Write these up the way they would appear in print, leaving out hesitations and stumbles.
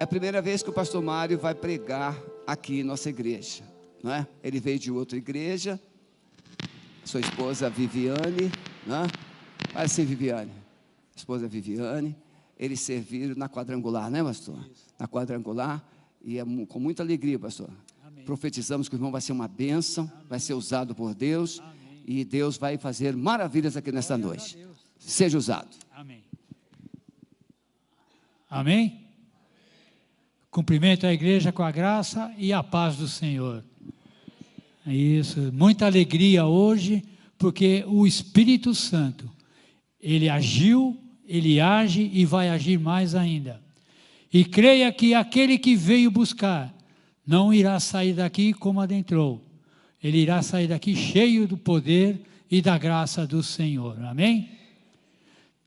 a primeira vez que o pastor Mário vai pregar aqui em nossa igreja, não é? Ele veio de outra igreja, sua esposa Viviane, não é? Fala assim, Viviane, esposa Viviane, eles serviram na quadrangular, né, pastor? Isso. Na quadrangular, e é com muita alegria, pastor. Amém. Profetizamos que o irmão vai ser uma bênção, amém, vai ser usado por Deus, amém, e Deus vai fazer maravilhas aqui nesta noite. Seja usado. Amém. Amém? Cumprimento a igreja com a graça e a paz do Senhor. Isso, muita alegria hoje, porque o Espírito Santo, ele agiu, ele age e vai agir mais ainda. E creia que aquele que veio buscar, não irá sair daqui como adentrou. Ele irá sair daqui cheio do poder e da graça do Senhor. Amém?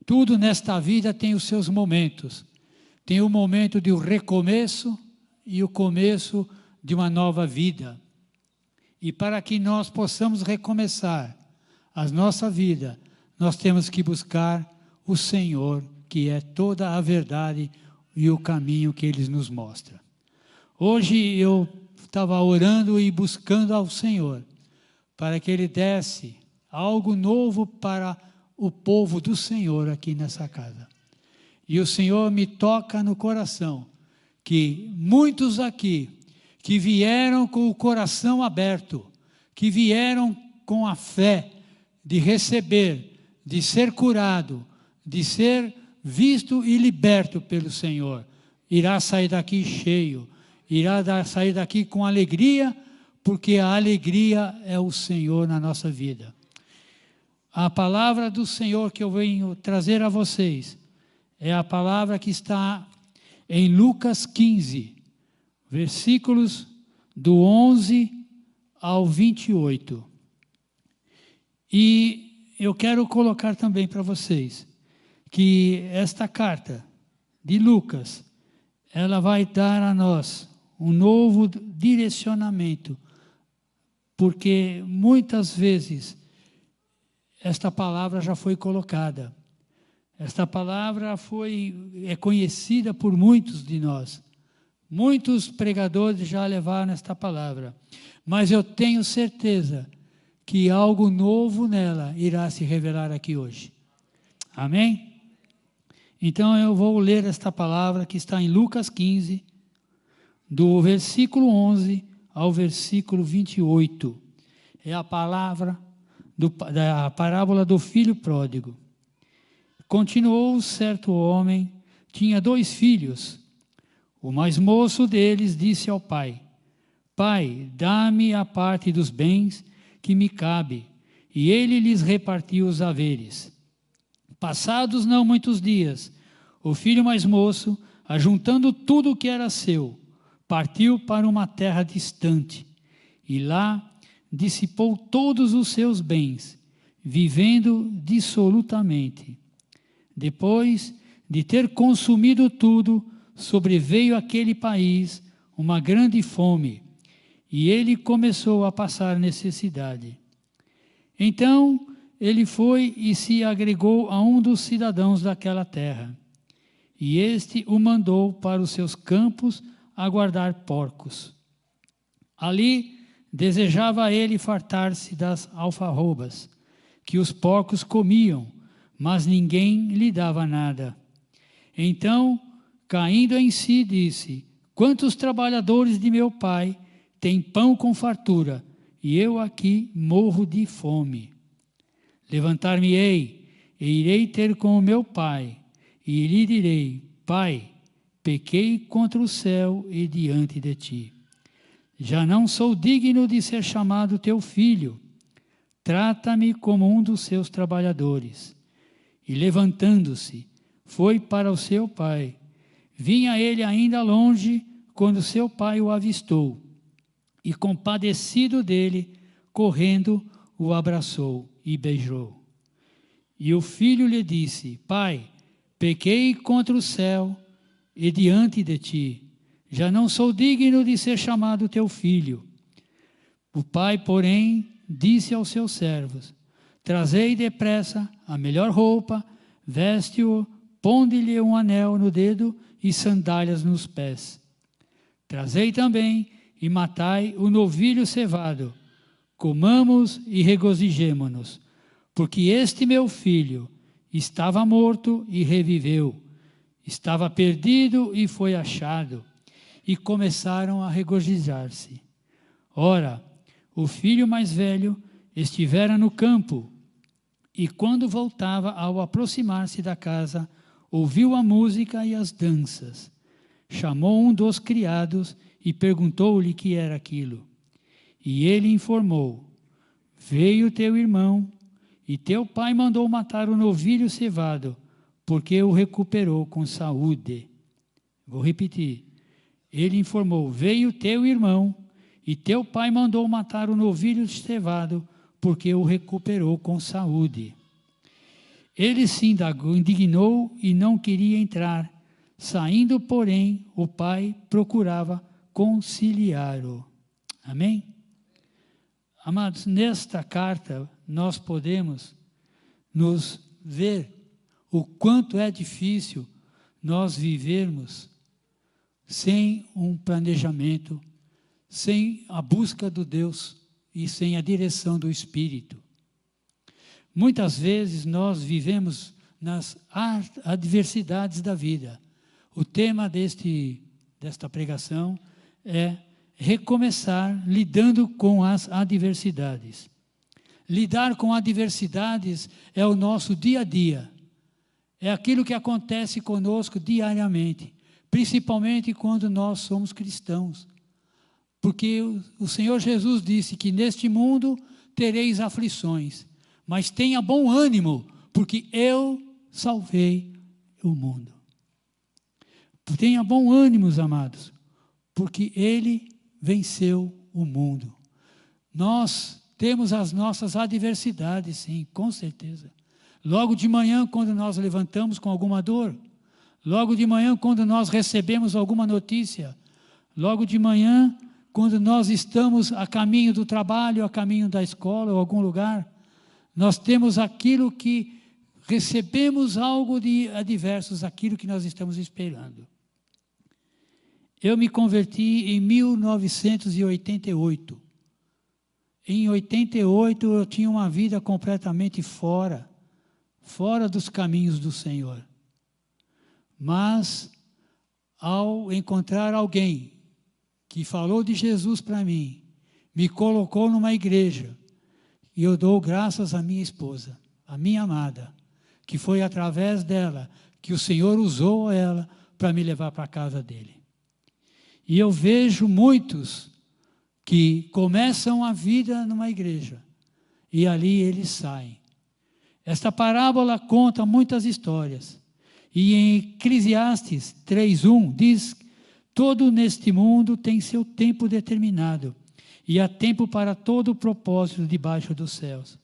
Tudo nesta vida tem os seus momentos. Tem o momento de um recomeço e o começo de uma nova vida. E para que nós possamos recomeçar a nossa vida, nós temos que buscar o Senhor, que é toda a verdade e o caminho que Ele nos mostra. Hoje eu estava orando e buscando ao Senhor, para que Ele desse algo novo para o povo do Senhor aqui nessa casa. E o Senhor me toca no coração, que muitos aqui, que vieram com o coração aberto, que vieram com a fé de receber, de ser curado, de ser visto e liberto pelo Senhor, irá sair daqui cheio, irá sair daqui com alegria, porque a alegria é o Senhor na nossa vida. A palavra do Senhor que eu venho trazer a vocês é a palavra que está em Lucas 15, versículos do 11 ao 28. E eu quero colocar também para vocês que esta carta de Lucas, ela vai dar a nós um novo direcionamento, porque muitas vezes esta palavra já foi colocada. Esta palavra é conhecida por muitos de nós. Muitos pregadores já levaram esta palavra. Mas eu tenho certeza que algo novo nela irá se revelar aqui hoje. Amém? Então eu vou ler esta palavra que está em Lucas 15, do versículo 11 ao versículo 28. É a palavra da parábola do filho pródigo. Continuou certo homem, tinha 2 filhos. O mais moço deles disse ao pai: Pai, dá-me a parte dos bens que me cabe. E ele lhes repartiu os haveres. Passados não muitos dias, o filho mais moço, ajuntando tudo o que era seu, partiu para uma terra distante, e lá dissipou todos os seus bens, vivendo dissolutamente. Depois de ter consumido tudo, sobreveio àquele país uma grande fome, e ele começou a passar necessidade. Então ele foi e se agregou a um dos cidadãos daquela terra, e este o mandou para os seus campos a guardar porcos. Ali desejava ele fartar-se das alfarrobas, que os porcos comiam, mas ninguém lhe dava nada. Então, caindo em si, disse: Quantos trabalhadores de meu pai têm pão com fartura, e eu aqui morro de fome. Levantar-me-ei, e irei ter com o meu pai, e lhe direi: Pai, pequei contra o céu e diante de ti. Já não sou digno de ser chamado teu filho. Trata-me como um dos seus trabalhadores. E levantando-se, foi para o seu pai. Vinha ele ainda longe, quando seu pai o avistou. E compadecido dele, correndo, o abraçou e beijou. E o filho lhe disse: Pai, pequei contra o céu e diante de ti. Já não sou digno de ser chamado teu filho. O pai, porém, disse aos seus servos: Trazei depressa a melhor roupa, veste-o, ponde-lhe um anel no dedo e sandálias nos pés. Trazei também e matai o novilho cevado. Comamos e regozijemo-nos, porque este meu filho estava morto e reviveu, estava perdido e foi achado. E começaram a regozijar-se. Ora, o filho mais velho estivera no campo, e quando voltava, ao aproximar-se da casa, ouviu a música e as danças. Chamou um dos criados e perguntou-lhe que era aquilo. E ele informou: veio teu irmão, e teu pai mandou matar o novilho cevado, porque o recuperou com saúde. Vou repetir. Ele informou: veio teu irmão, e teu pai mandou matar o novilho cevado, porque o recuperou com saúde. Ele se indignou e não queria entrar. Saindo, porém, o pai procurava conciliá-lo. Amém? Amados, nesta carta nós podemos nos ver o quanto é difícil nós vivermos sem um planejamento, sem a busca do Deus e sem a direção do Espírito. Muitas vezes nós vivemos nas adversidades da vida. O tema desta pregação é recomeçar lidando com as adversidades. Lidar com adversidades é o nosso dia a dia. É aquilo que acontece conosco diariamente, principalmente quando nós somos cristãos. Porque o Senhor Jesus disse que neste mundo tereis aflições, mas tenha bom ânimo, porque eu salvei o mundo. Tenha bom ânimo, amados, porque Ele venceu o mundo. Nós temos as nossas adversidades, sim, com certeza. Logo de manhã, quando nós levantamos com alguma dor, logo de manhã, quando nós recebemos alguma notícia, logo de manhã, quando nós estamos a caminho do trabalho, a caminho da escola ou algum lugar, nós temos aquilo que recebemos algo de adversos, aquilo que nós estamos esperando. Eu me converti em 1988. Em 88 eu tinha uma vida completamente fora dos caminhos do Senhor. Mas, ao encontrar alguém que falou de Jesus para mim, me colocou numa igreja, e eu dou graças à minha esposa, à minha amada, que foi através dela que o Senhor usou ela para me levar para a casa dele. E eu vejo muitos que começam a vida numa igreja e ali eles saem. Esta parábola conta muitas histórias. E em Eclesiastes 3:1 diz: todo neste mundo tem seu tempo determinado, e há tempo para todo o propósito debaixo dos céus.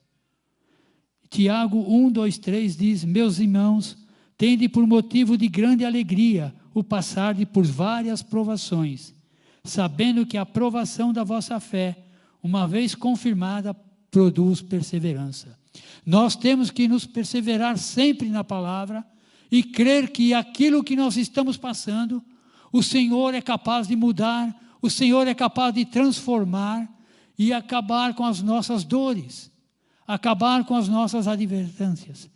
Tiago 1:2-3 diz: meus irmãos, tende por motivo de grande alegria o passar por várias provações, sabendo que a provação da vossa fé, uma vez confirmada, produz perseverança. Nós temos que nos perseverar sempre na palavra e crer que aquilo que nós estamos passando, o Senhor é capaz de mudar, o Senhor é capaz de transformar e acabar com as nossas dores, acabar com as nossas advertências.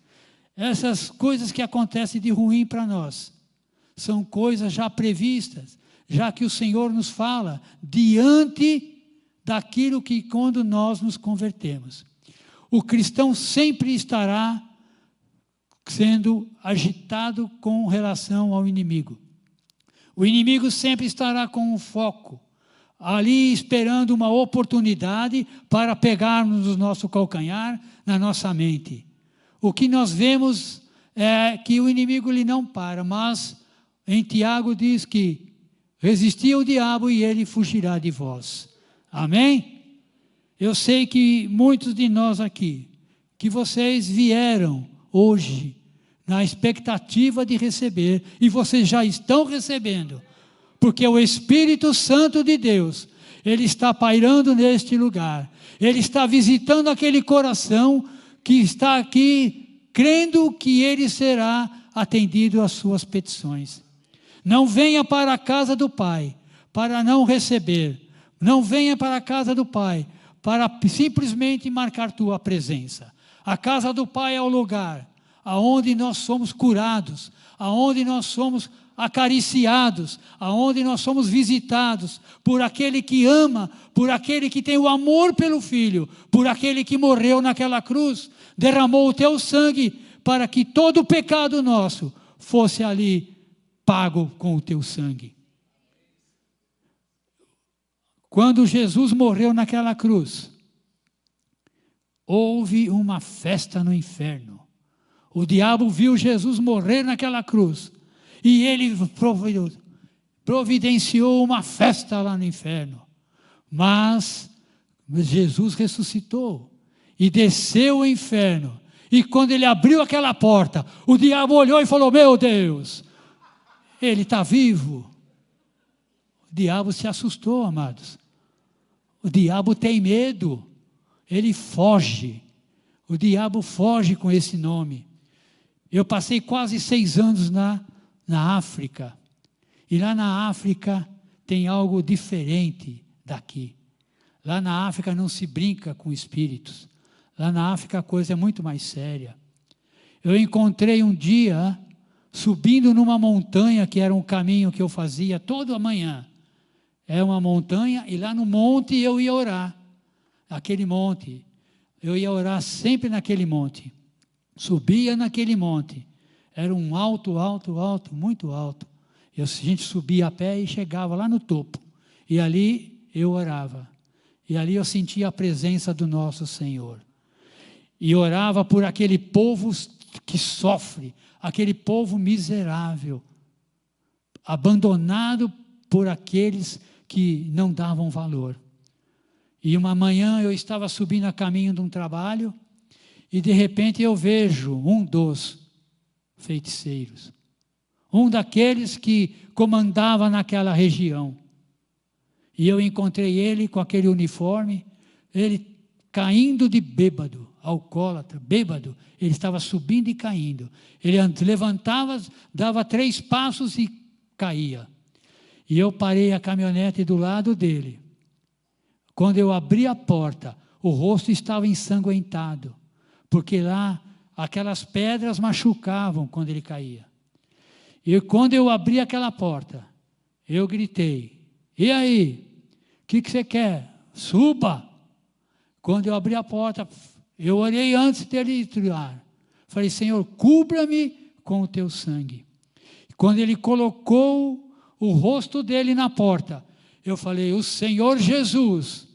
Essas coisas que acontecem de ruim para nós, são coisas já previstas, já que o Senhor nos fala diante daquilo que quando nós nos convertemos. O cristão sempre estará sendo agitado com relação ao inimigo. O inimigo sempre estará com um foco, ali esperando uma oportunidade para pegarmos no nosso calcanhar, na nossa mente. O que nós vemos é que o inimigo ele não para, mas em Tiago diz que resisti ao diabo e ele fugirá de vós. Amém? Eu sei que muitos de nós aqui, que vocês vieram hoje na expectativa de receber, e vocês já estão recebendo, porque o Espírito Santo de Deus, ele está pairando neste lugar, ele está visitando aquele coração que está aqui, crendo que ele será atendido às suas petições. Não venha para a casa do Pai para não receber. Não venha para a casa do Pai para simplesmente marcar tua presença. A casa do Pai é o lugar aonde nós somos curados, aonde nós somos acariciados, aonde nós somos visitados por aquele que ama, por aquele que tem o amor pelo Filho, por aquele que morreu naquela cruz, derramou o teu sangue para que todo o pecado nosso fosse ali pago com o teu sangue. Quando Jesus morreu naquela cruz, houve uma festa no inferno. O diabo viu Jesus morrer naquela cruz e ele providenciou uma festa lá no inferno. Mas Jesus ressuscitou e desceu ao inferno. E quando ele abriu aquela porta, o diabo olhou e falou: meu Deus, ele está vivo. O diabo se assustou, amados. O diabo tem medo, ele foge. O diabo foge com esse nome. Eu passei quase 6 anos na África. E lá na África tem algo diferente daqui. Lá na África não se brinca com espíritos. Lá na África a coisa é muito mais séria. Eu encontrei um dia, subindo numa montanha, que era um caminho que eu fazia toda manhã. É uma montanha, e lá no monte eu ia orar. Aquele monte. Eu ia orar sempre naquele monte. Subia naquele monte. Era um alto, muito alto. A gente subia a pé e chegava lá no topo. E ali eu orava. E ali eu sentia a presença do nosso Senhor. E orava por aquele povo que sofre, aquele povo miserável, abandonado por aqueles que não davam valor. E uma manhã eu estava subindo a caminho de um trabalho, e de repente eu vejo um dos feiticeiros, um daqueles que comandava naquela região. E eu encontrei ele com aquele uniforme, ele caindo de bêbado, alcoólatra, bêbado. Ele estava subindo e caindo. Ele levantava, dava 3 passos e caía. E eu parei a caminhonete do lado dele. Quando eu abri a porta, o rosto estava ensanguentado, porque lá aquelas pedras machucavam quando ele caía. E quando eu abri aquela porta, eu gritei: e aí, o que você quer? Suba! Quando eu abri a porta, eu orei antes dele entrar. Falei: Senhor, cubra-me com o teu sangue. Quando ele colocou o rosto dele na porta, eu falei: o Senhor Jesus,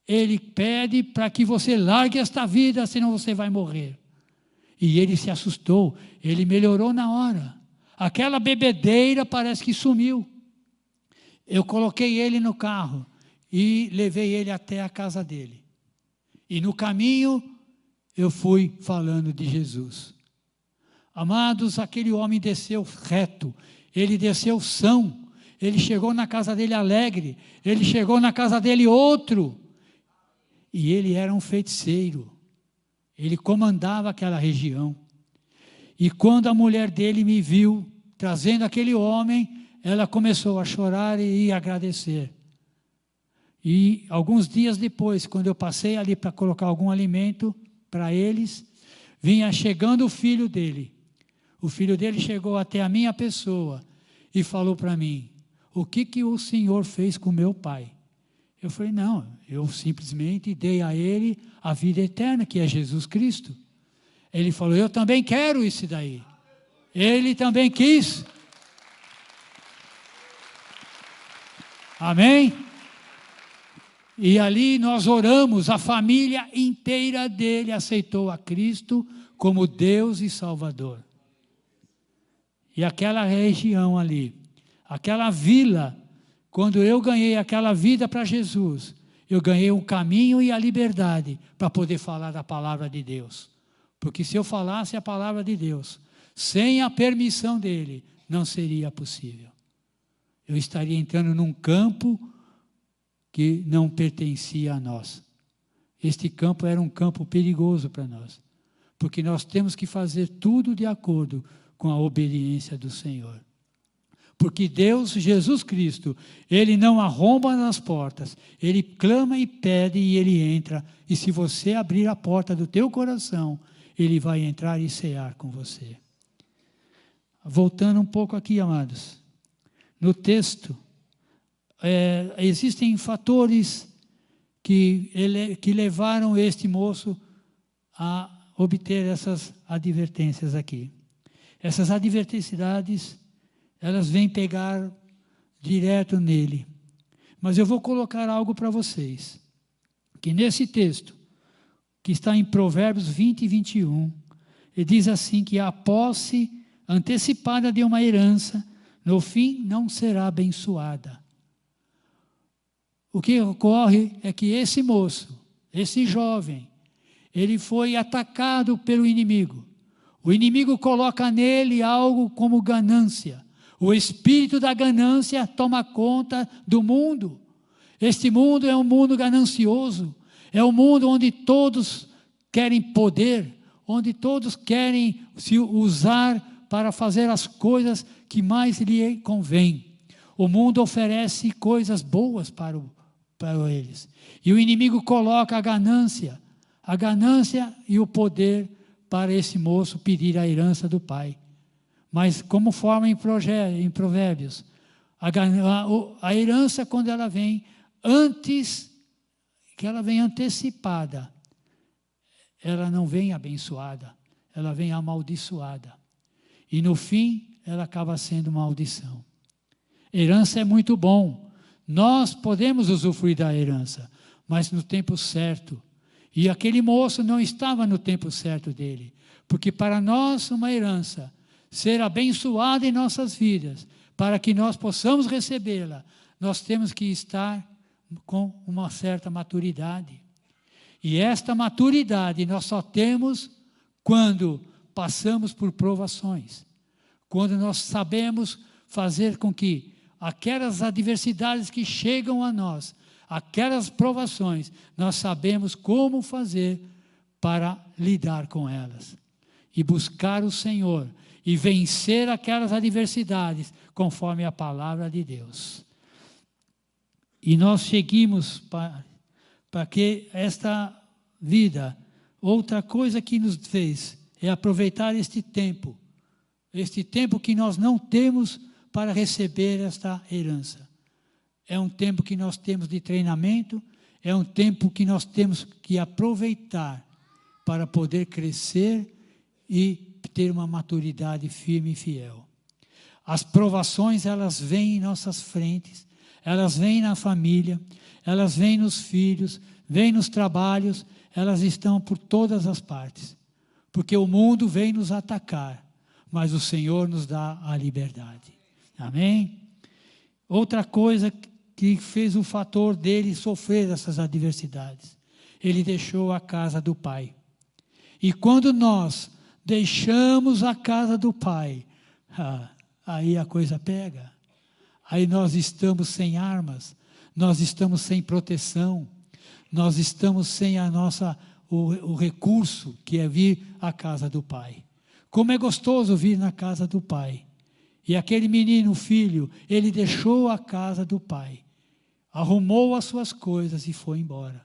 Ele pede para que você largue esta vida, senão você vai morrer. E ele se assustou, ele melhorou na hora. Aquela bebedeira parece que sumiu. Eu coloquei ele no carro e levei ele até a casa dele. E no caminho eu fui falando de Jesus. Amados, aquele homem desceu reto, ele desceu são, ele chegou na casa dele alegre, ele chegou na casa dele outro. E ele era um feiticeiro, ele comandava aquela região. E quando a mulher dele me viu trazendo aquele homem, ela começou a chorar e agradecer. E alguns dias depois, quando eu passei ali para colocar algum alimento para eles, vinha chegando o filho dele. O filho dele chegou até a minha pessoa e falou para mim: o que o senhor fez com meu pai? Eu falei: não, eu simplesmente dei a ele a vida eterna, que é Jesus Cristo. Ele falou: eu também quero isso daí. Ele também quis. Amém? E ali nós oramos, a família inteira dele aceitou a Cristo como Deus e Salvador. E aquela região ali, aquela vila, quando eu ganhei aquela vida para Jesus, eu ganhei o caminho e a liberdade para poder falar da palavra de Deus. Porque se eu falasse a palavra de Deus, sem a permissão dele, não seria possível. Eu estaria entrando num campo que não pertencia a nós. Este campo era um campo perigoso para nós, porque nós temos que fazer tudo de acordo com a obediência do Senhor. Porque Deus, Jesus Cristo, Ele não arromba nas portas, Ele clama e pede e Ele entra. E se você abrir a porta do teu coração, Ele vai entrar e cear com você. Voltando um pouco aqui, amados. No texto, existem fatores que levaram este moço a obter essas advertências aqui. Essas adversidades, elas vêm pegar direto nele. Mas eu vou colocar algo para vocês, que nesse texto, que está em Provérbios 20 e 21, ele diz assim que a posse antecipada de uma herança, no fim não será abençoada. O que ocorre é que esse moço, esse jovem, ele foi atacado pelo inimigo. O inimigo coloca nele algo como ganância. O espírito da ganância toma conta do mundo. Este mundo é um mundo ganancioso. É um mundo onde todos querem poder, onde todos querem se usar para fazer as coisas que mais lhe convém. O mundo oferece coisas boas para eles. E o inimigo coloca a ganância e o poder para esse moço pedir a herança do pai. Mas como forma em Provérbios, a herança, quando ela vem antes, que ela vem antecipada, ela não vem abençoada, ela vem amaldiçoada. E no fim, ela acaba sendo maldição. Herança é muito bom. Nós podemos usufruir da herança, mas no tempo certo. E aquele moço não estava no tempo certo dele. Porque para nós, uma herança ser abençoada em nossas vidas, para que nós possamos recebê-la, nós temos que estar com uma certa maturidade. E esta maturidade nós só temos quando passamos por provações, quando nós sabemos fazer com que aquelas adversidades que chegam a nós, aquelas provações, nós sabemos como fazer para lidar com elas. E buscar o Senhor e vencer aquelas adversidades conforme a palavra de Deus. E nós seguimos para que esta vida, outra coisa que nos fez é aproveitar este tempo que nós não temos para receber esta herança. É um tempo que nós temos de treinamento, é um tempo que nós temos que aproveitar para poder crescer e ter uma maturidade firme e fiel. As provações, elas vêm em nossas frentes, elas vêm na família, elas vêm nos filhos, vêm nos trabalhos, elas estão por todas as partes. Porque o mundo vem nos atacar, mas o Senhor nos dá a liberdade. Amém? Outra coisa que fez o fator dele sofrer essas adversidades, ele deixou a casa do pai. E quando nós deixamos a casa do pai, aí a coisa pega. Aí nós estamos sem armas, nós estamos sem proteção, nós estamos sem o recurso que é vir à casa do pai. Como é gostoso vir na casa do pai. E aquele menino, filho, ele deixou a casa do pai, arrumou as suas coisas e foi embora.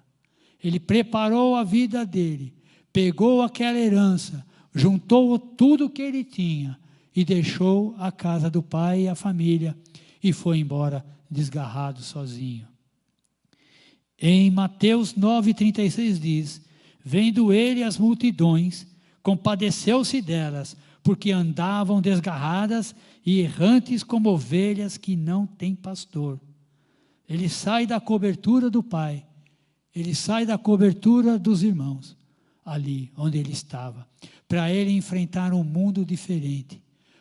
Ele preparou a vida dele, pegou aquela herança, juntou tudo o que ele tinha e deixou a casa do pai e a família e foi embora desgarrado sozinho. Em Mateus 9,36 diz: vendo ele as multidões, compadeceu-se delas, porque andavam desgarradas e errantes como ovelhas que não têm pastor. Ele sai da cobertura do pai, ele sai da cobertura dos irmãos, ali onde ele estava, para ele enfrentar um mundo diferente,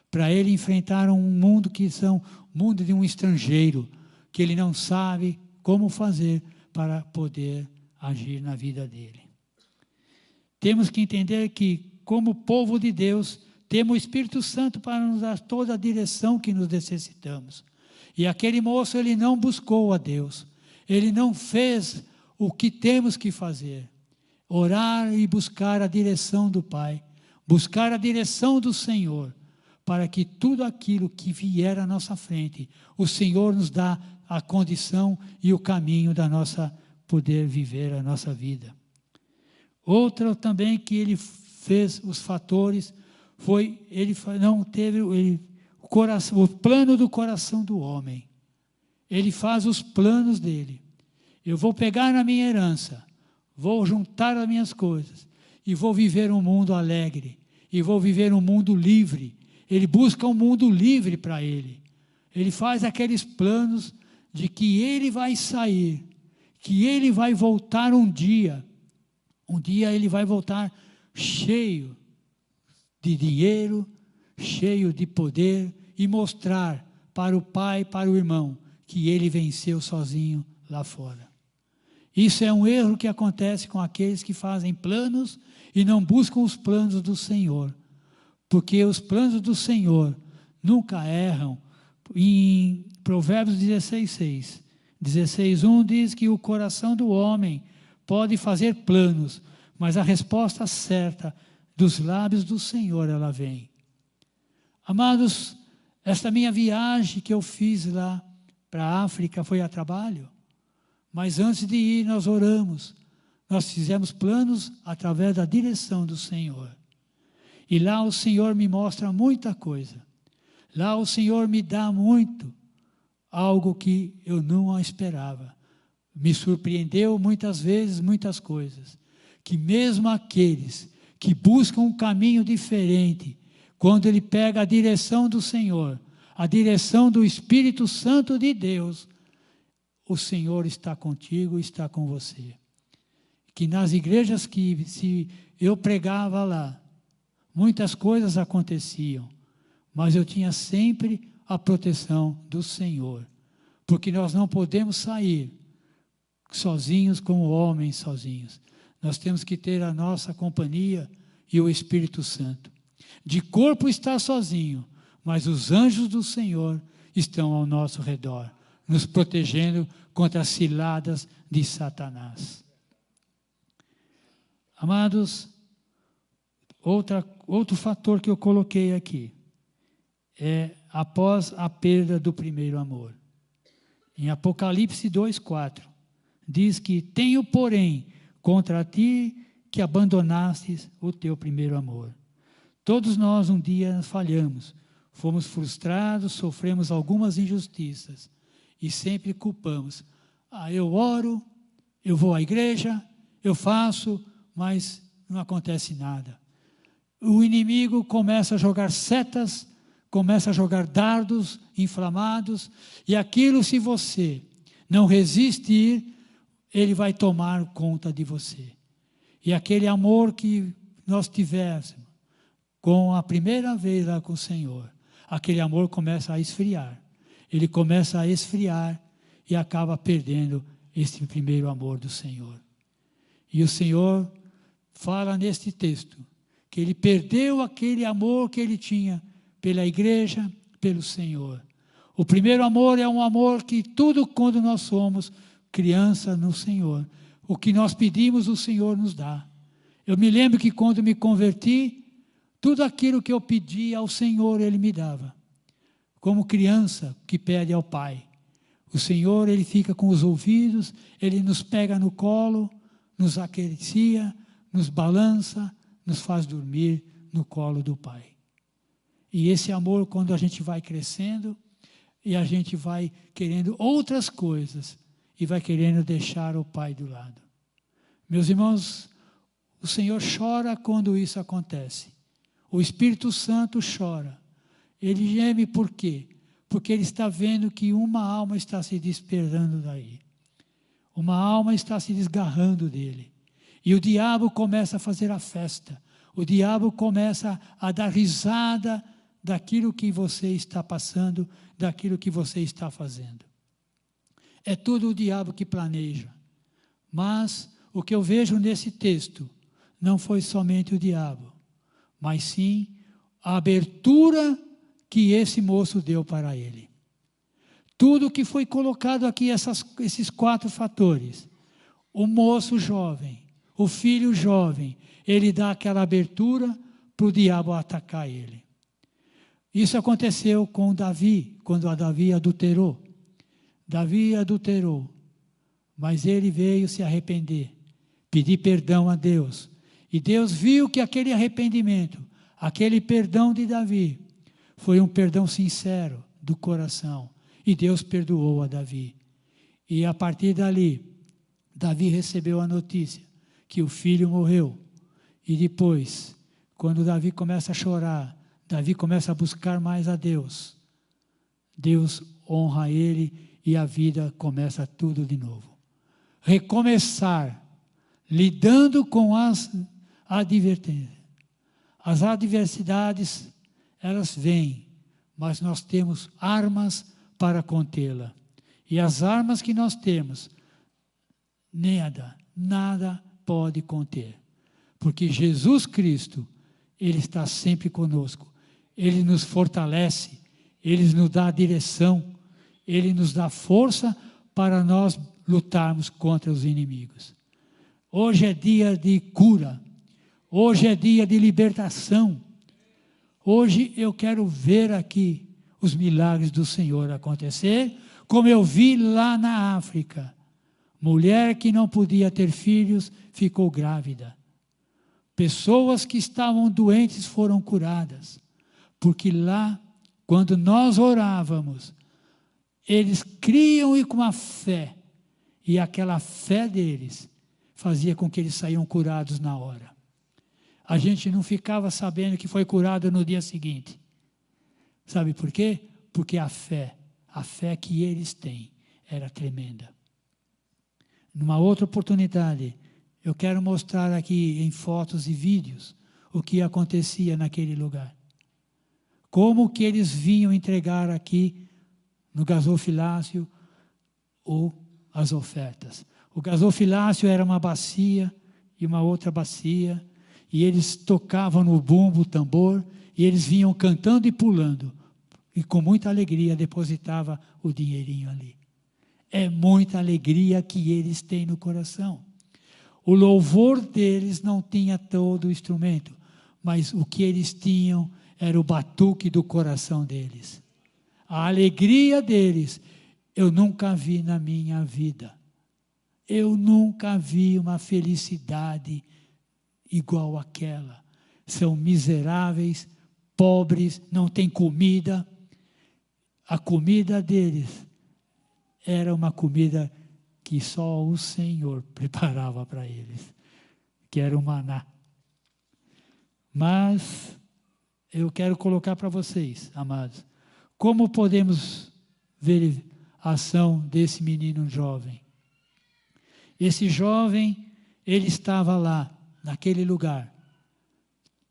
para ele enfrentar um mundo que são mundo de um estrangeiro, que ele não sabe como fazer para poder agir na vida dele. Temos que entender que, como povo de Deus, temos o Espírito Santo para nos dar toda a direção que nos necessitamos. E aquele moço, ele não buscou a Deus, ele não fez o que temos que fazer. Orar e buscar a direção do Pai, buscar a direção do Senhor, para que tudo aquilo que vier à nossa frente, o Senhor nos dá a condição e o caminho da nossa poder viver a nossa vida. Outra também que ele fez os fatores foi, ele não teve o plano do coração do homem. Ele faz os planos dele. Eu vou pegar na minha herança, vou juntar as minhas coisas e vou viver um mundo alegre, e vou viver um mundo livre. Ele busca um mundo livre para ele. Ele faz aqueles planos de que ele vai sair, que ele vai voltar um dia ele vai voltar cheio de dinheiro, cheio de poder, e mostrar para o pai, para o irmão, que ele venceu sozinho lá fora. Isso é um erro que acontece com aqueles que fazem planos e não buscam os planos do Senhor, porque os planos do Senhor nunca erram. Em Provérbios 16:6, 16:1 diz que o coração do homem pode fazer planos, mas a resposta certa dos lábios do Senhor, ela vem. Amados, esta minha viagem que eu fiz lá para a África foi a trabalho, mas antes de ir nós oramos, nós fizemos planos através da direção do Senhor. E lá o Senhor me mostra muita coisa. Lá o Senhor me dá muito, algo que eu não esperava. Me surpreendeu muitas vezes, muitas coisas. Que mesmo aqueles que buscam um caminho diferente, quando ele pega a direção do Senhor, a direção do Espírito Santo de Deus, o Senhor está contigo, está com você. Que nas igrejas que se eu pregava lá, muitas coisas aconteciam, mas eu tinha sempre a proteção do Senhor, porque nós não podemos sair sozinhos como homens sozinhos. Nós temos que ter a nossa companhia e o Espírito Santo. De corpo está sozinho, mas os anjos do Senhor estão ao nosso redor, nos protegendo contra as ciladas de Satanás. Amados, outro fator que eu coloquei aqui é após a perda do primeiro amor. Em Apocalipse 2:4, diz que tenho, porém, contra ti que abandonastes o teu primeiro amor. Todos nós um dia falhamos, fomos frustrados, sofremos algumas injustiças e sempre culpamos. Eu oro, eu vou à igreja, eu faço, mas não acontece nada. O inimigo começa a jogar setas, começa a jogar dardos inflamados, e aquilo, se você não resistir, ele vai tomar conta de você. E aquele amor que nós tivemos com a primeira vez lá com o Senhor, aquele amor começa a esfriar. Ele começa a esfriar e acaba perdendo esse primeiro amor do Senhor. E o Senhor fala neste texto que ele perdeu aquele amor que ele tinha pela igreja, pelo Senhor. O primeiro amor é um amor que tudo quando nós somos criança no Senhor, o que nós pedimos o Senhor nos dá. Eu me lembro que quando me converti, tudo aquilo que eu pedi ao Senhor Ele me dava. Como criança que pede ao Pai. O Senhor, Ele fica com os ouvidos, Ele nos pega no colo, nos acaricia, nos balança, nos faz dormir no colo do Pai. E esse amor, quando a gente vai crescendo, e a gente vai querendo outras coisas, e vai querendo deixar o Pai do lado. Meus irmãos, o Senhor chora quando isso acontece. O Espírito Santo chora. Ele geme por quê? Porque ele está vendo que uma alma está se dispersando daí. Uma alma está se desgarrando dele. E o diabo começa a fazer a festa. O diabo começa a dar risada daquilo que você está passando, daquilo que você está fazendo. É tudo o diabo que planeja. Mas o que eu vejo nesse texto não foi somente o diabo, mas sim a abertura que esse moço deu para ele. Tudo que foi colocado aqui, esses 4 fatores. O moço jovem, o filho jovem, ele dá aquela abertura para o diabo atacar ele. Isso aconteceu com Davi, quando Davi adulterou. Davi adulterou, mas ele veio se arrepender, pedir perdão a Deus. E Deus viu que aquele arrependimento, aquele perdão de Davi, foi um perdão sincero do coração. E Deus perdoou a Davi. E a partir dali, Davi recebeu a notícia que o filho morreu. E depois, quando Davi começa a chorar, Davi começa a buscar mais a Deus. Deus honra ele e a vida começa tudo de novo. Recomeçar, lidando com as advertências. As adversidades, elas vêm, mas nós temos armas para contê-la. E as armas que nós temos, nada pode conter. Porque Jesus Cristo, Ele está sempre conosco. Ele nos fortalece, Ele nos dá a direção, Ele nos dá força para nós lutarmos contra os inimigos. Hoje é dia de cura, hoje é dia de libertação. Hoje eu quero ver aqui os milagres do Senhor acontecer, como eu vi lá na África. Mulher que não podia ter filhos ficou grávida. Pessoas que estavam doentes foram curadas. Porque lá, quando nós orávamos, eles criam e com a fé. E aquela fé deles fazia com que eles saíam curados na hora. A gente não ficava sabendo que foi curado no dia seguinte. Sabe por quê? Porque a fé que eles têm era tremenda. Numa outra oportunidade, eu quero mostrar aqui em fotos e vídeos o que acontecia naquele lugar. Como que eles vinham entregar aqui no gasofilácio as ofertas. O gasofilácio era uma bacia e uma outra bacia, e eles tocavam no bumbo, o tambor, e eles vinham cantando e pulando, e com muita alegria depositava o dinheirinho ali. É muita alegria que eles têm no coração. O louvor deles não tinha todo o instrumento, mas o que eles tinham era o batuque do coração deles. A alegria deles, eu nunca vi na minha vida. Eu nunca vi uma felicidade igual àquela. São miseráveis, pobres, não têm comida. A comida deles era uma comida que só o Senhor preparava para eles, que era o maná. Mas eu quero colocar para vocês, amados, como podemos ver a ação desse menino jovem. Esse jovem, ele estava lá, naquele lugar,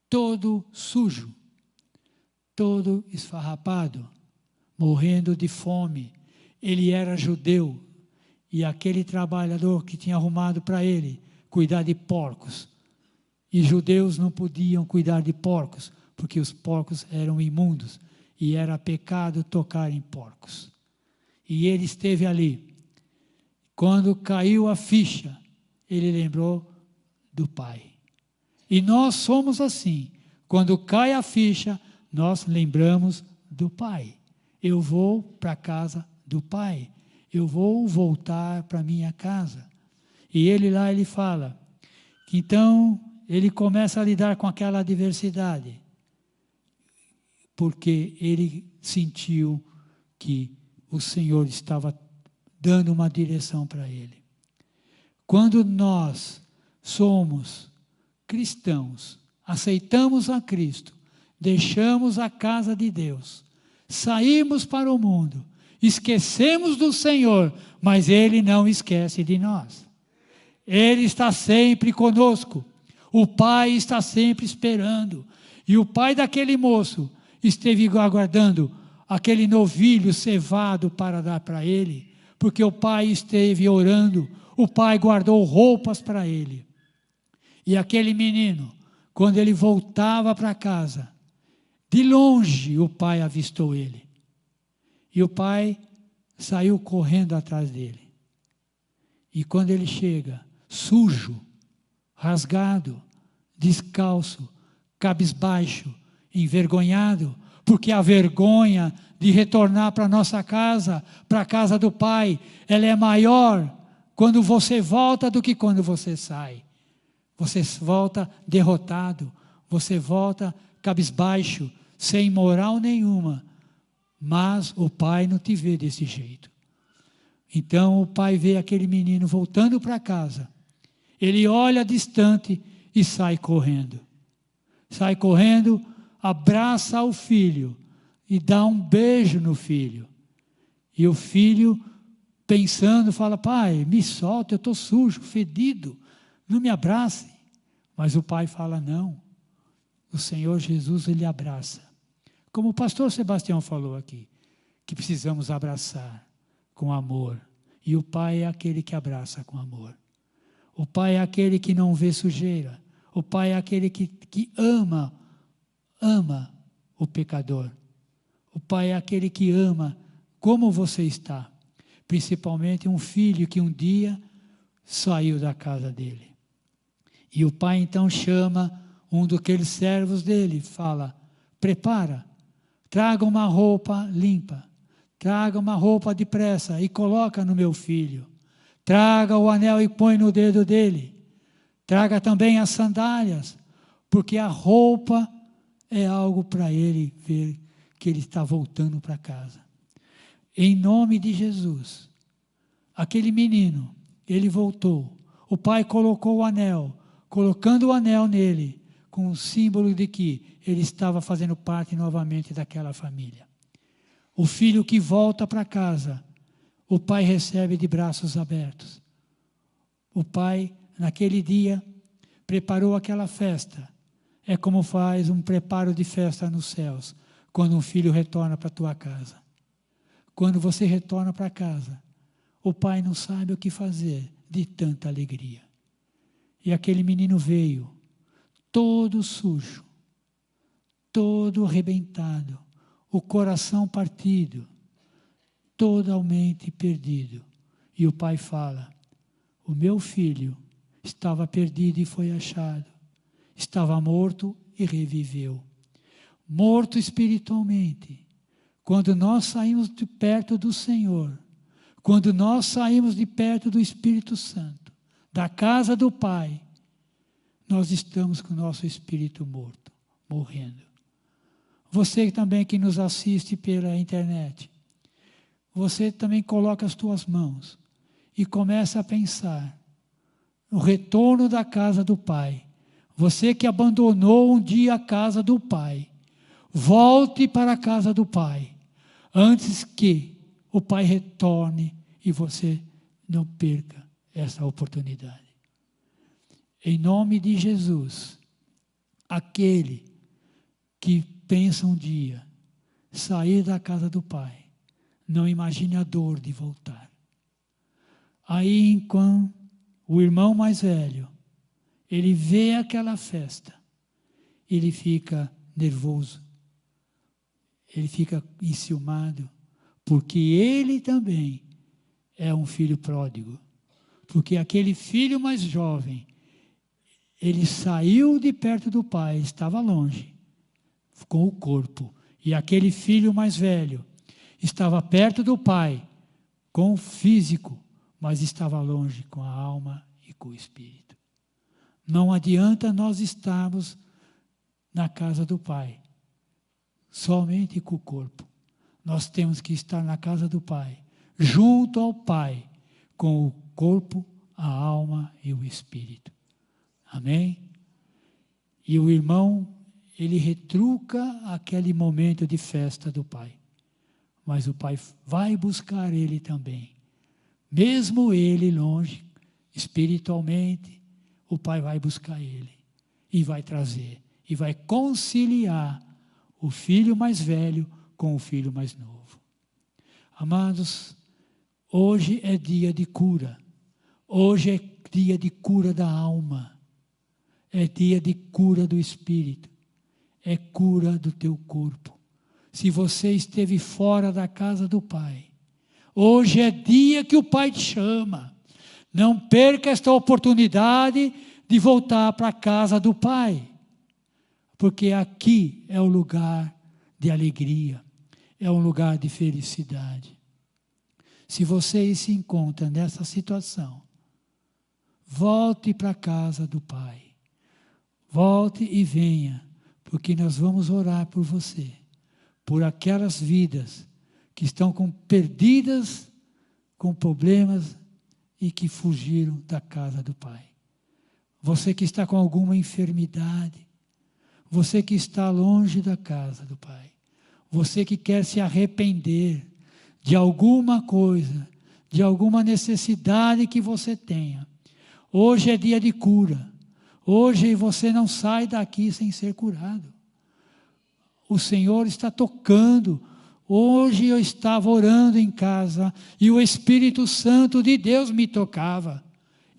todo sujo, todo esfarrapado, morrendo de fome. Ele era judeu, e aquele trabalhador que tinha arrumado para ele cuidar de porcos. E judeus não podiam cuidar de porcos, porque os porcos eram imundos, e era pecado tocar em porcos. E ele esteve ali. Quando caiu a ficha, ele lembrou do Pai. E nós somos assim. Quando cai a ficha, nós lembramos do Pai. Eu vou para a casa do Pai. Eu vou voltar para minha casa. E ele lá, ele fala que então ele começa a lidar com aquela adversidade, porque ele sentiu que o Senhor estava dando uma direção para ele. Quando nós somos cristãos, aceitamos a Cristo, deixamos a casa de Deus, saímos para o mundo, esquecemos do Senhor, mas Ele não esquece de nós. Ele está sempre conosco. O Pai está sempre esperando. E o pai daquele moço esteve aguardando aquele novilho cevado para dar para ele, porque o pai esteve orando, o pai guardou roupas para ele. E aquele menino, quando ele voltava para casa, de longe o pai avistou ele. E o pai saiu correndo atrás dele. E quando ele chega, sujo, rasgado, descalço, cabisbaixo, envergonhado, porque a vergonha de retornar para nossa casa, para a casa do Pai, ela é maior quando você volta do que quando você sai. Você volta derrotado, você volta cabisbaixo, sem moral nenhuma, mas o Pai não te vê desse jeito. Então o pai vê aquele menino voltando para casa, ele olha distante e sai correndo. Sai correndo, abraça o filho e dá um beijo no filho. E o filho, pensando, fala: pai, me solta, eu estou sujo, fedido, não me abrace. Mas o pai fala: não, o Senhor Jesus, ele abraça. Como o pastor Sebastião falou aqui, que precisamos abraçar com amor. E o pai é aquele que abraça com amor. O pai é aquele que não vê sujeira. O pai é aquele que ama o pecador. O pai é aquele que ama como você está. Principalmente um filho que um dia saiu da casa dele. E o pai então chama um daqueles servos dele, fala: prepara, traga uma roupa limpa, traga uma roupa depressa e coloca no meu filho. Traga o anel e põe no dedo dele. Traga também as sandálias, porque a roupa é algo para ele ver que ele está voltando para casa. Em nome de Jesus, aquele menino, ele voltou. O pai colocou o anel, colocando o anel nele, com o símbolo de que ele estava fazendo parte novamente daquela família. O filho que volta para casa, o pai recebe de braços abertos. O pai, naquele dia, preparou aquela festa. É como faz um preparo de festa nos céus, quando um filho retorna para a tua casa. Quando você retorna para casa, o pai não sabe o que fazer de tanta alegria. E aquele menino veio, todo sujo, todo arrebentado, o coração partido, totalmente perdido. E o pai fala: o meu filho estava perdido e foi achado. Estava morto e reviveu. Morto espiritualmente. Quando nós saímos de perto do Senhor, quando nós saímos de perto do Espírito Santo, da casa do Pai, nós estamos com o nosso espírito morto, morrendo. Você também que nos assiste pela internet, você também coloca as tuas mãos e começa a pensar no retorno da casa do Pai. Você que abandonou um dia a casa do Pai, volte para a casa do Pai, antes que o Pai retorne e você não perca essa oportunidade. Em nome de Jesus, aquele que pensa um dia sair da casa do Pai, não imagine a dor de voltar. Aí, enquanto o irmão mais velho, ele vê aquela festa, ele fica nervoso, ele fica enciumado, porque ele também é um filho pródigo. Porque aquele filho mais jovem, ele saiu de perto do pai, estava longe, com o corpo. E aquele filho mais velho estava perto do pai, com o físico, mas estava longe com a alma e com o espírito. Não adianta nós estarmos na casa do Pai, somente com o corpo. Nós temos que estar na casa do Pai, junto ao Pai, com o corpo, a alma e o espírito. Amém? E o irmão, ele retruca aquele momento de festa do Pai. Mas o Pai vai buscar ele também. Mesmo ele longe, espiritualmente, o Pai vai buscar ele e vai trazer, e vai conciliar o filho mais velho com o filho mais novo. Amados, hoje é dia de cura, hoje é dia de cura da alma, é dia de cura do espírito, é cura do teu corpo. Se você esteve fora da casa do Pai, hoje é dia que o Pai te chama. Não perca esta oportunidade de voltar para a casa do Pai, porque aqui é o lugar de alegria, é um lugar de felicidade. Se você se encontra nessa situação, volte para a casa do Pai. Volte e venha, porque nós vamos orar por você, por aquelas vidas que estão perdidas, com problemas e que fugiram da casa do Pai. Você que está com alguma enfermidade, você que está longe da casa do Pai, você que quer se arrepender de alguma coisa, de alguma necessidade que você tenha. Hoje é dia de cura. Hoje você não sai daqui sem ser curado. O Senhor está tocando. Hoje eu estava orando em casa e o Espírito Santo de Deus me tocava.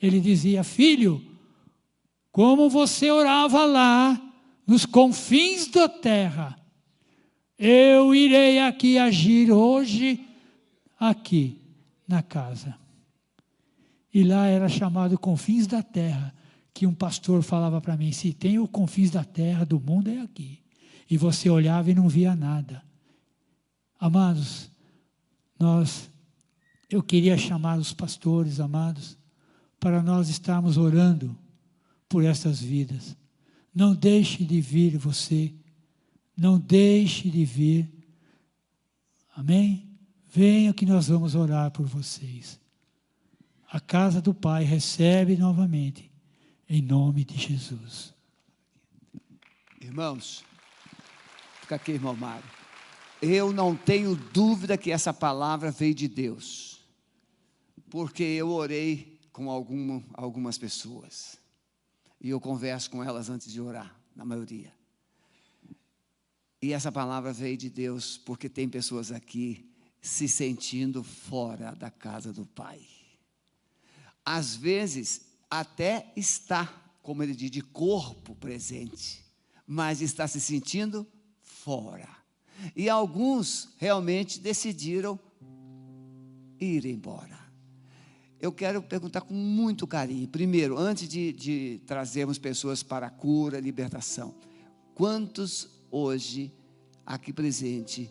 Ele dizia: filho, como você orava lá, nos confins da terra, eu irei aqui agir hoje, aqui na casa. E lá era chamado confins da terra, que um pastor falava para mim: se tem o confins da terra, do mundo é aqui. E você olhava e não via nada. Amados, eu queria chamar os pastores, amados, para nós estarmos orando por essas vidas. Não deixe de vir você, não deixe de vir, amém? Venha que nós vamos orar por vocês. A casa do Pai recebe novamente, em nome de Jesus. Irmãos, fica aqui, irmão Mário. Eu não tenho dúvida que essa palavra veio de Deus, porque eu orei com algumas pessoas, e eu converso com elas antes de orar, na maioria. E essa palavra veio de Deus, porque tem pessoas aqui se sentindo fora da casa do Pai. Às vezes, até está, como ele diz, de corpo presente, mas está se sentindo fora. E alguns realmente decidiram ir embora. Eu quero perguntar com muito carinho, primeiro, antes de trazermos pessoas para a cura, libertação, quantos hoje, aqui presente,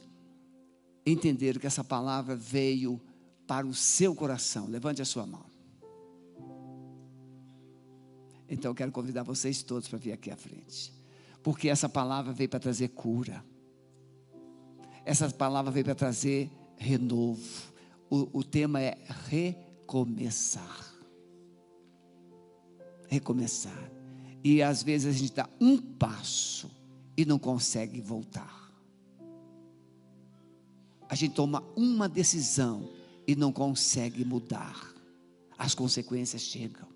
entenderam que essa palavra veio para o seu coração? Levante a sua mão. Então eu quero convidar vocês todos para vir aqui à frente, porque essa palavra veio para trazer cura. Essa palavra veio para trazer renovo. O tema é recomeçar. Recomeçar. E às vezes a gente dá um passo e não consegue voltar. A gente toma uma decisão e não consegue mudar. As consequências chegam.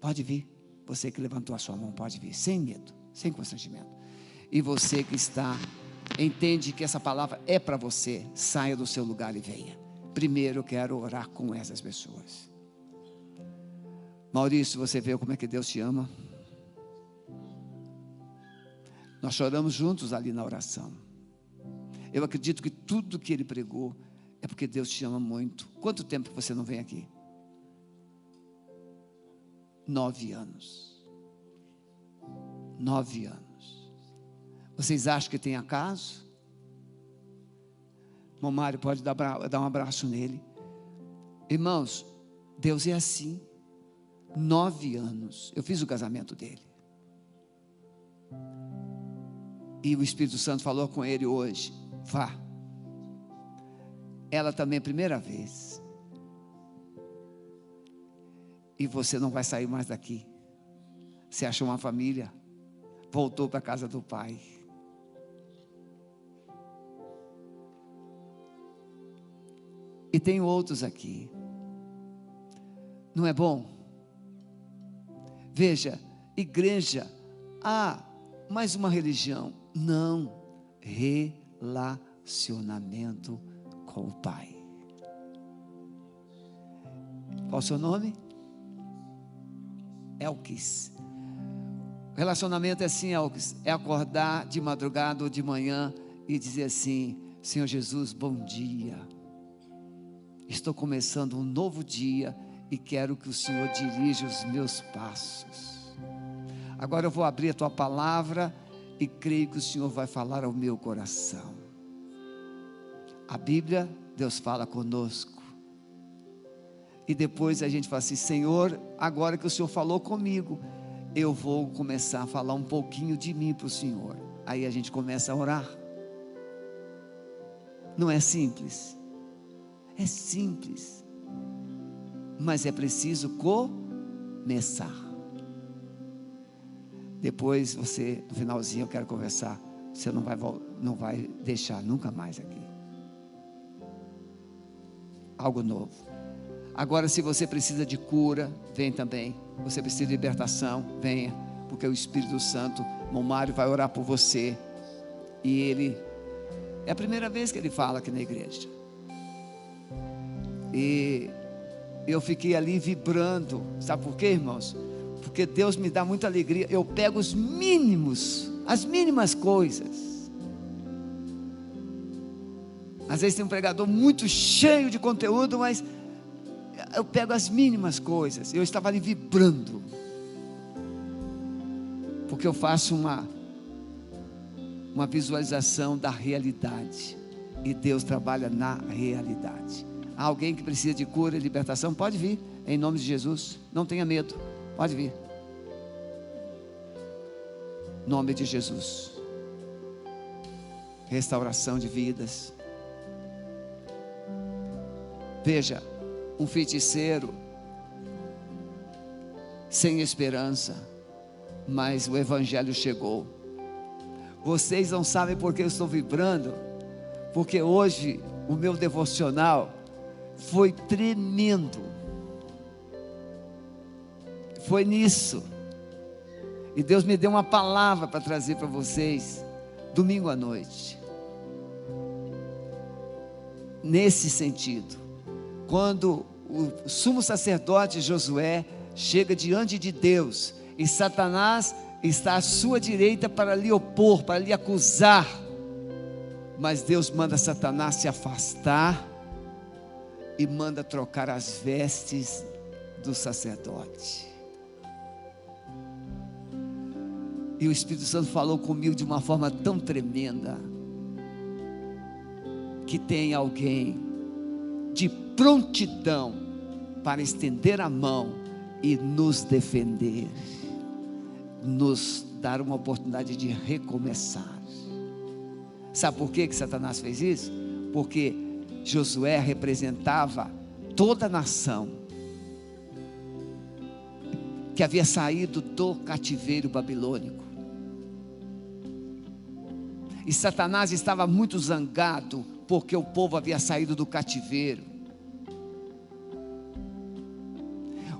Pode vir. Você que levantou a sua mão, pode vir. Sem medo, sem constrangimento. E você que entende que essa palavra é para você, saia do seu lugar e venha. Primeiro eu quero orar com essas pessoas. Maurício, você vê como é que Deus te ama? Nós choramos juntos ali na oração. Eu acredito que tudo que ele pregou é porque Deus te ama muito. Quanto tempo você não vem aqui? 9 anos. 9 anos. Vocês acham que tem acaso? Irmão Mário, pode dar um abraço nele. Irmãos, Deus é assim. 9 anos. Eu fiz o casamento dele. E o Espírito Santo falou com ele hoje: vá. Ela também é a primeira vez. E você não vai sair mais daqui. Você achou uma família, voltou para a casa do Pai. E tem outros aqui. Não é bom? Veja, igreja, mais uma religião. Não, relacionamento com o Pai. Qual o seu nome? Elkis. Relacionamento é assim, Elkis, é acordar de madrugada ou de manhã e dizer assim: Senhor Jesus, bom dia. Estou começando um novo dia e quero que o Senhor dirija os meus passos. Agora eu vou abrir a tua palavra e creio que o Senhor vai falar ao meu coração. A Bíblia, Deus fala conosco. E depois a gente fala assim: Senhor, agora que o Senhor falou comigo, eu vou começar a falar um pouquinho de mim para o Senhor. Aí a gente começa a orar. Não é simples? É simples. Mas é preciso começar. Depois você, no finalzinho, eu quero conversar. Você não vai deixar nunca mais aqui. Algo novo. Agora, se você precisa de cura, vem também. Você precisa de libertação, venha. Porque o Espírito Santo, Mário, vai orar por você. E ele, é a primeira vez que ele fala aqui na igreja. E eu fiquei ali vibrando. Sabe por quê, irmãos? Porque Deus me dá muita alegria. Eu pego os mínimos, as mínimas coisas. Às vezes tem um pregador muito cheio de conteúdo, mas eu pego as mínimas coisas. Eu estava ali vibrando, porque eu faço uma visualização da realidade, e Deus trabalha na realidade. Há alguém que precisa de cura e libertação? Pode vir, em nome de Jesus. Não tenha medo, pode vir. Nome de Jesus. Restauração de vidas. Veja, um feiticeiro sem esperança, mas o Evangelho chegou. Vocês não sabem por que eu estou vibrando, porque hoje o meu devocional foi tremendo. Foi nisso. E Deus me deu uma palavra para trazer para vocês domingo à noite. Nesse sentido, quando o sumo sacerdote Josué chega diante de Deus e Satanás está à sua direita para lhe opor, para lhe acusar, mas Deus manda Satanás se afastar e manda trocar as vestes do sacerdote. E o Espírito Santo falou comigo de uma forma tão tremenda, que tem alguém de prontidão para estender a mão e nos defender, nos dar uma oportunidade de recomeçar. Sabe por que Satanás fez isso? Porque Josué representava toda a nação que havia saído do cativeiro babilônico. E Satanás estava muito zangado, porque o povo havia saído do cativeiro.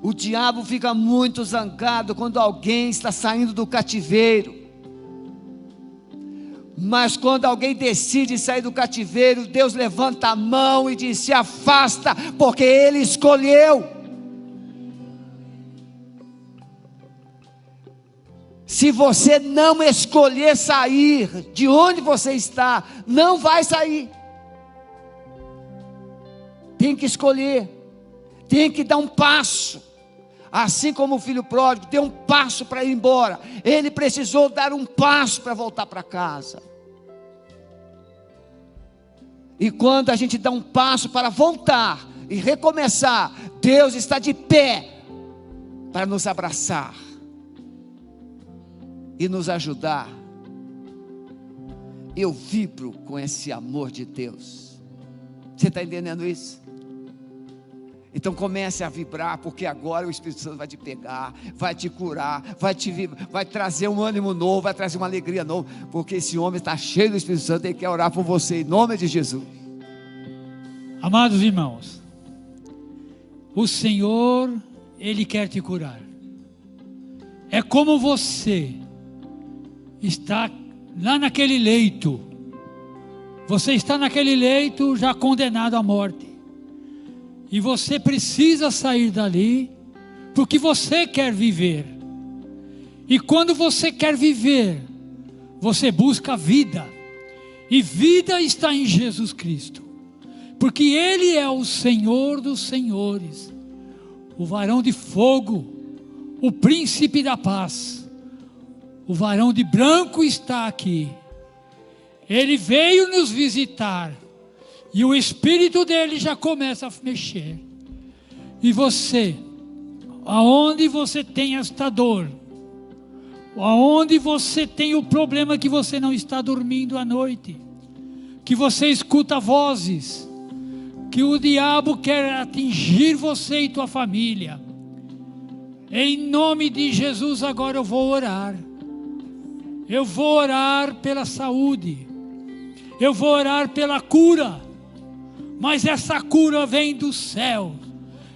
O diabo fica muito zangado quando alguém está saindo do cativeiro. Mas quando alguém decide sair do cativeiro, Deus levanta a mão e diz: se afasta, porque Ele escolheu. Se você não escolher sair de onde você está, não vai sair. Tem que escolher, tem que dar um passo. Assim como o filho pródigo deu um passo para ir embora, ele precisou dar um passo para voltar para casa. E quando a gente dá um passo para voltar e recomeçar, Deus está de pé para nos abraçar e nos ajudar. Eu vibro com esse amor de Deus. Você está entendendo isso? Então comece a vibrar, porque agora o Espírito Santo vai te pegar, vai te curar, vai trazer um ânimo novo, vai trazer uma alegria nova, porque esse homem está cheio do Espírito Santo e ele quer orar por você, em nome de Jesus. Amados irmãos, o Senhor, Ele quer te curar. É como você está lá naquele leito, você está naquele leito já condenado à morte, e você precisa sair dali, porque você quer viver. E quando você quer viver, você busca vida, e vida está em Jesus Cristo, porque Ele é o Senhor dos senhores, o varão de fogo, o príncipe da paz, O varão de branco está aqui. Ele veio nos visitar. E o espírito dele já começa a mexer. E você, aonde você tem esta dor, aonde você tem o problema que você não está dormindo à noite, que você escuta vozes, que o diabo quer atingir você e tua família, em nome de Jesus agora eu vou orar. Eu vou orar pela saúde, eu vou orar pela cura, mas essa cura vem do céu,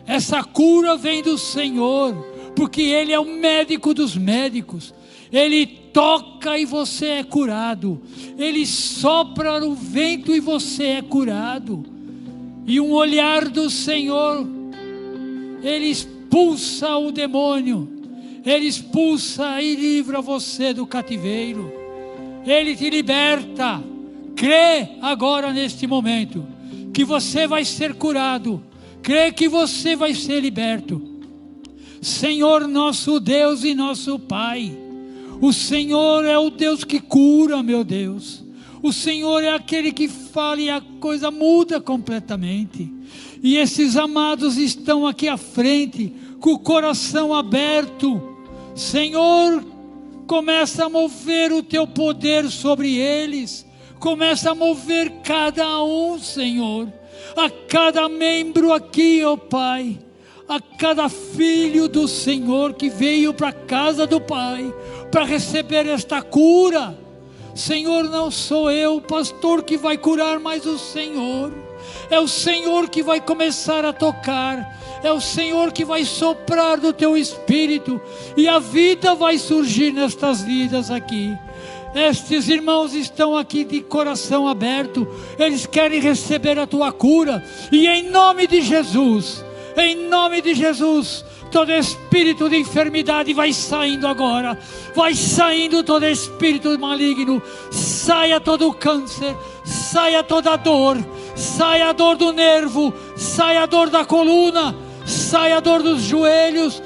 essa cura vem do Senhor, porque Ele é o médico dos médicos. Ele toca e você é curado, Ele sopra o vento e você é curado, e um olhar do Senhor, Ele expulsa o demônio, Ele expulsa e livra você do cativeiro, Ele te liberta. Crê agora neste momento, que você vai ser curado, crê que você vai ser liberto. Senhor nosso Deus e nosso Pai, o Senhor é o Deus que cura, meu Deus. O Senhor é aquele que fala e a coisa muda completamente. E esses amados estão aqui à frente, com o coração aberto. Senhor, começa a mover o teu poder sobre eles. Começa a mover cada um, Senhor. A cada membro aqui, ó Pai. A cada filho do Senhor que veio para a casa do Pai, para receber esta cura. Senhor, não sou eu, pastor, que vai curar, mas o Senhor. É o Senhor que vai começar a tocar. É o Senhor que vai soprar do teu espírito. E a vida vai surgir nestas vidas aqui. Estes irmãos estão aqui de coração aberto. Eles querem receber a tua cura. E em nome de Jesus, todo espírito de enfermidade vai saindo agora. Vai saindo todo espírito maligno. Saia todo câncer. Saia toda dor. Saia a dor do nervo. Saia a dor da coluna. Saia a dor dos joelhos.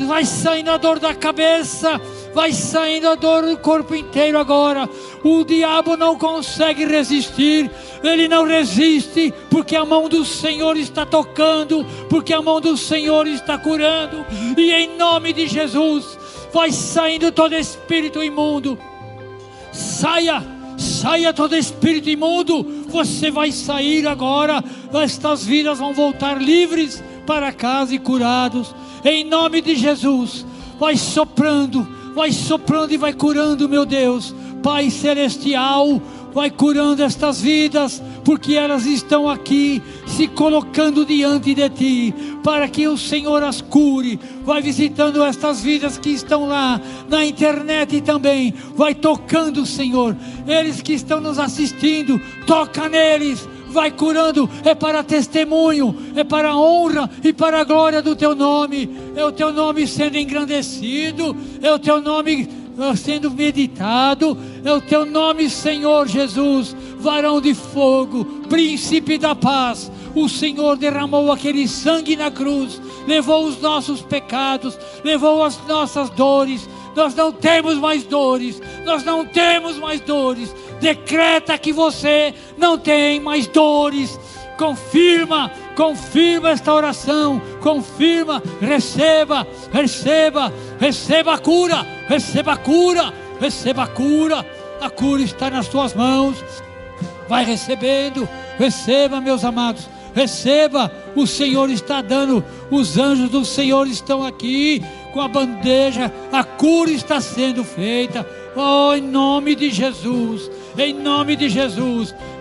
Vai saindo a dor da cabeça. Vai saindo a dor do corpo inteiro agora. O diabo não consegue resistir. Ele não resiste, porque a mão do Senhor está tocando, porque a mão do Senhor está curando. E em nome de Jesus, vai saindo todo espírito imundo. Saia todo espírito imundo. Você vai sair agora. Estas vidas vão voltar livres para casa e curados. Em nome de Jesus, vai soprando e vai curando, meu Deus. Pai Celestial, vai curando estas vidas, porque elas estão aqui se colocando diante de Ti, para que o Senhor as cure. Vai visitando estas vidas que estão lá na internet também, vai tocando, Senhor, eles que estão nos assistindo, toca neles, vai curando. É para testemunho, é para a honra e para a glória do Teu nome. É o Teu nome sendo engrandecido, é o Teu nome sendo meditado, é o Teu nome, Senhor Jesus, varão de fogo, príncipe da paz. O Senhor derramou aquele sangue na cruz, levou os nossos pecados, levou as nossas dores. Nós não temos mais dores, nós não temos mais dores. Decreta que você não tem mais dores. Confirma esta oração, confirma, receba a cura, receba a cura. A cura está nas tuas mãos. Vai recebendo, receba, meus amados, receba. O Senhor está dando, os anjos do Senhor estão aqui com a bandeja, a cura está sendo feita. Oh, em nome de Jesus,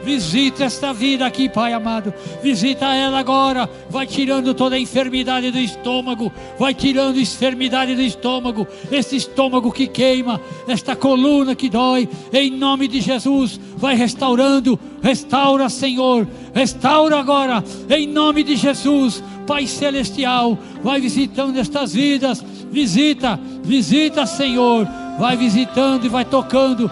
visita esta vida aqui, Pai amado, visita ela agora, vai tirando toda a enfermidade do estômago, vai tirando a enfermidade do estômago, esse estômago que queima, esta coluna que dói, em nome de Jesus, vai restaurando, restaura, Senhor, restaura agora, em nome de Jesus. Pai Celestial, vai visitando estas vidas, visita, Senhor, vai visitando e vai tocando,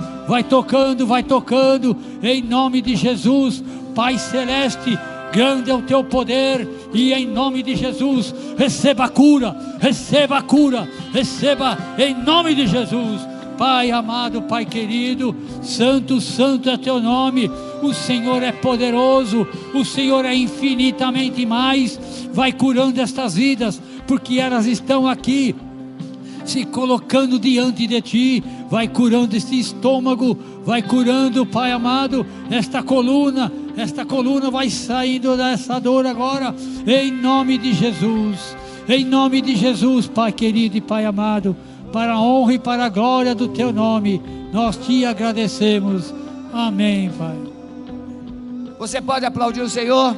em nome de Jesus. Pai Celeste, grande é o Teu poder, e em nome de Jesus, receba a cura, receba, em nome de Jesus. Pai amado, Pai querido, santo, santo é teu nome. O Senhor é poderoso, o Senhor é infinitamente mais. Vai curando estas vidas, porque elas estão aqui se colocando diante de ti. Vai curando este estômago, vai curando, Pai amado, esta coluna vai saindo dessa dor agora, em nome de Jesus, em nome de Jesus, Pai querido e Pai amado, para a honra e para a glória do teu nome, nós te agradecemos, amém, Pai. Você pode aplaudir o Senhor?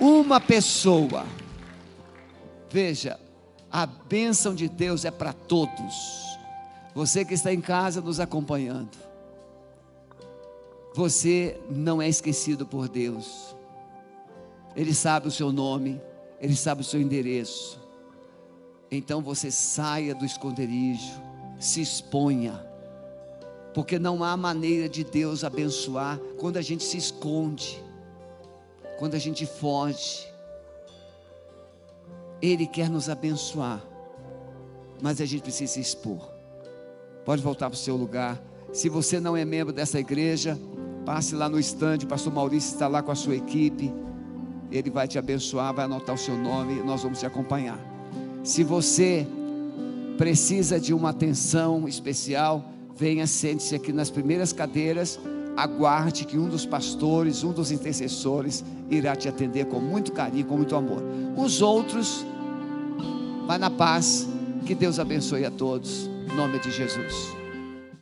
Uma pessoa, veja, a bênção de Deus é para todos. Você que está em casa nos acompanhando, você não é esquecido por Deus. Ele sabe o seu nome, Ele sabe o seu endereço. Então você saia do esconderijo, se exponha, porque não há maneira de Deus abençoar quando a gente se esconde, quando a gente foge. Ele quer nos abençoar, mas a gente precisa se expor. Pode voltar para o seu lugar. Se você não é membro dessa igreja, passe lá no stand, o pastor Maurício está lá com a sua equipe, ele vai te abençoar, vai anotar o seu nome e nós vamos te acompanhar. Se você precisa de uma atenção especial, venha, sente-se aqui nas primeiras cadeiras, aguarde que um dos pastores, um dos intercessores irá te atender com muito carinho, com muito amor. Os outros, vai na paz, que Deus abençoe a todos, em nome de Jesus.